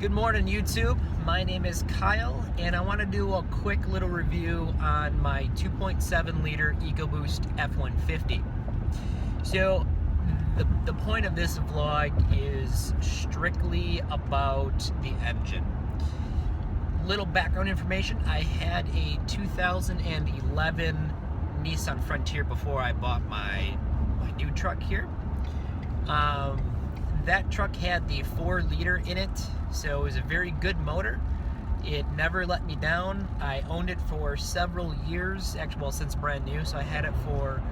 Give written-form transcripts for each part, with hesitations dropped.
Good morning, YouTube. My name is Kyle, and I want to do a quick little review on my 2.7 liter EcoBoost F-150. So, the point of this vlog is strictly about the engine. Little background information: I had a 2011 Nissan Frontier before I bought my new truck here. That truck had the 4 liter in it, so it was a very good motor. It never let me down. I owned it for several years, actually, well, since brand new, so I had it for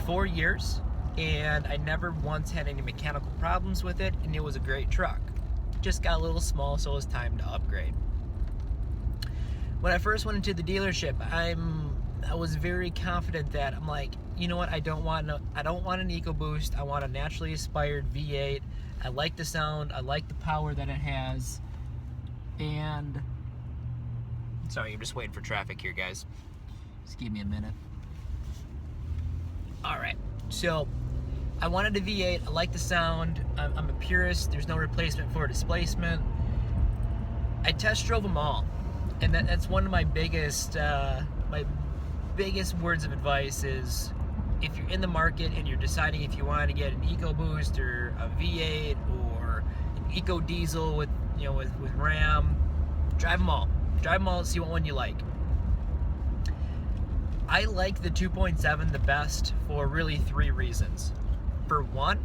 4 years, and I never once had any mechanical problems with it, and it was a great truck. Just got a little small, so it was time to upgrade. When I first went into the dealership, I was very confident that I'm like, you know what, I don't want an EcoBoost. I want a naturally aspired V8. I like the sound, I like the power that it has. And sorry, I'm just waiting for traffic here, guys. Just give me a minute. Alright, so I wanted a V8. I like the sound. I'm a purist. There's no replacement for displacement. I test drove them all, and that's one of my biggest words of advice is, if you're in the market and you're deciding if you want to get an EcoBoost or a V8 or an Eco Diesel with RAM, drive them all. Drive them all and see what one you like. I like the 2.7 the best for really 3 reasons. For one,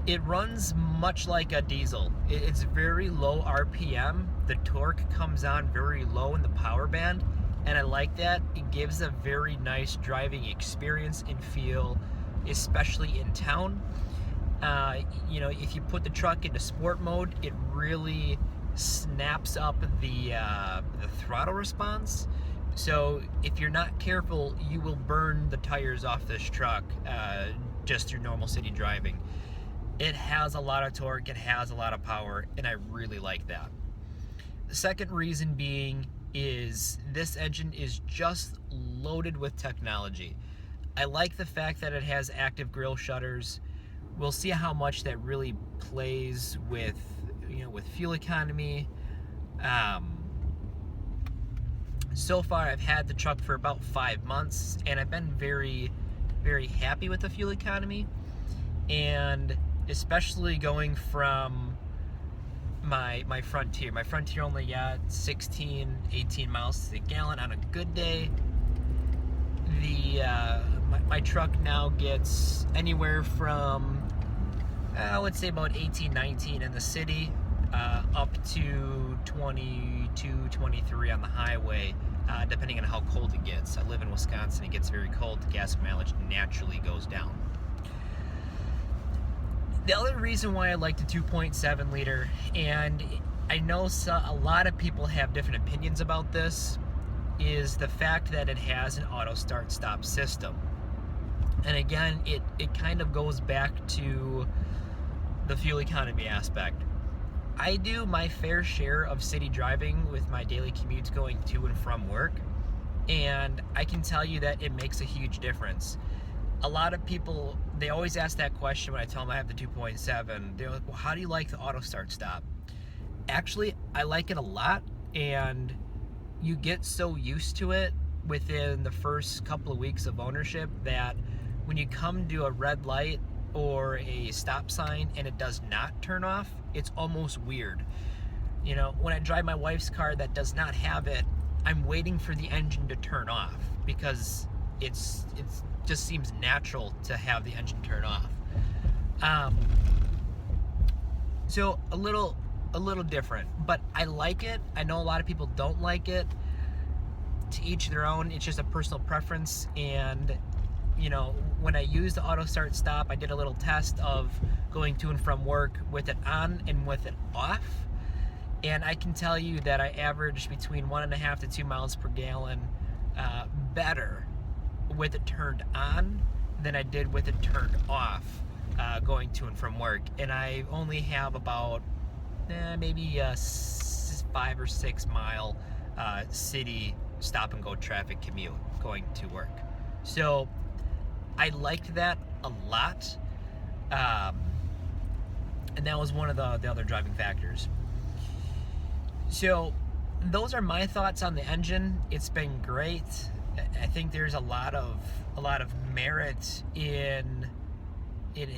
it runs much like a diesel. It's very low RPM. The torque comes on very low in the power band, and I like that. It gives a very nice driving experience and feel, especially in town. If you put the truck into sport mode, it really snaps up the throttle response. So if you're not careful, you will burn the tires off this truck just through normal city driving. It has a lot of torque, it has a lot of power, and I really like that. The second reason being is this engine is just loaded with technology. I like the fact that it has active grille shutters. We'll see how much that really plays with fuel economy. So far I've had the truck for about 5 months, and I've been very, very happy with the fuel economy, and especially going from my Frontier. My Frontier only got 18 miles to the gallon on a good day. My truck now gets anywhere from I would say about 18, 19 in the city, up to 22, 23 on the highway, depending on how cold it gets. I live in Wisconsin. It gets very cold. The gas mileage naturally goes down. The other reason why I like the 2.7 liter, and I know a lot of people have different opinions about this, is the fact that it has an auto start stop system. And again, it kind of goes back to the fuel economy aspect. I do my fair share of city driving with my daily commutes going to and from work, and I can tell you that it makes a huge difference. A lot of people, they always ask that question when I tell them I have the 2.7. They're like, well, how do you like the auto start stop? Actually, I like it a lot, and you get so used to it within the first couple of weeks of ownership that when you come to a red light or a stop sign and it does not turn off, it's almost weird. When I drive my wife's car that does not have it, I'm waiting for the engine to turn off because it's just seems natural to have the engine turn off. So a little different, but I like it. I know a lot of people don't like it. To each their own. It's just a personal preference. And when I use the auto start stop, I did a little test of going to and from work with it on and with it off, and I can tell you that I averaged between 1.5 to 2 miles per gallon better with it turned on than I did with it turned off going to and from work. And I only have about maybe a 5 or 6 mile city stop and go traffic commute going to work. So I liked that a lot, and that was one of the other driving factors. So those are my thoughts on the engine. It's been great. I think there's a lot of merit in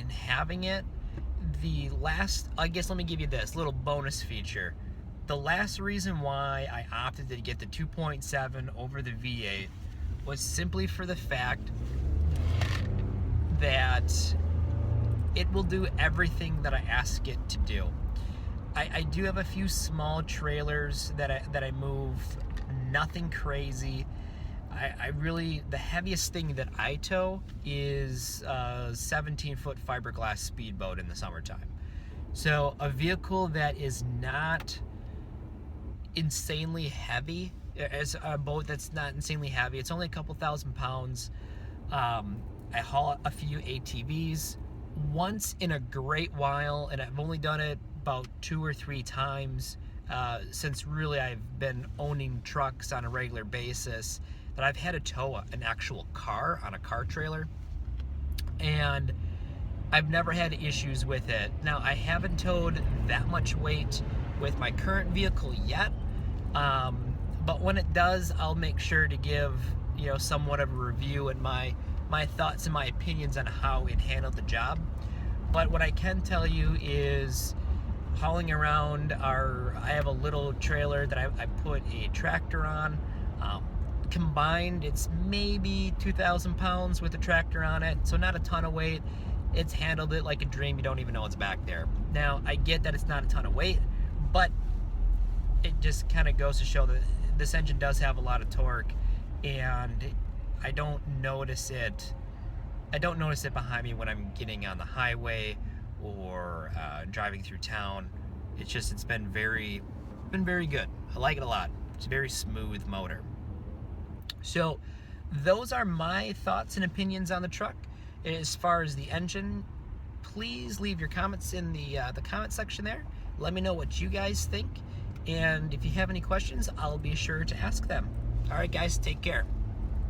having it. I guess let me give you this little bonus feature. The last reason why I opted to get the 2.7 over the V8 was simply for the fact that it will do everything that I ask it to do. I do have a few small trailers that I move, nothing crazy. The heaviest thing that I tow is a 17-foot fiberglass speedboat in the summertime. So a vehicle that is not insanely heavy, as a boat that's not insanely heavy, it's only a couple thousand pounds. I haul a few ATVs once in a great while, and I've only done it about 2 or 3 times since really I've been owning trucks on a regular basis, that I've had to tow an actual car on a car trailer, and I've never had issues with it. Now, I haven't towed that much weight with my current vehicle yet, but when it does, I'll make sure to give somewhat of a review and my thoughts and my opinions on how it handled the job. But what I can tell you is, hauling around I have a little trailer that I put a tractor on. Combined, it's maybe 2,000 pounds with a tractor on it, so not a ton of weight. It's handled it like a dream. You don't even know it's back there. Now, I get that it's not a ton of weight, but it just kind of goes to show that this engine does have a lot of torque, and I don't notice it behind me when I'm getting on the highway or driving through town. It's been very good. I like it a lot. It's a very smooth motor. So those are my thoughts and opinions on the truck. As far as the engine, please leave your comments in the comment section there. Let me know what you guys think, and if you have any questions, I'll be sure to ask them. All right, guys, take care.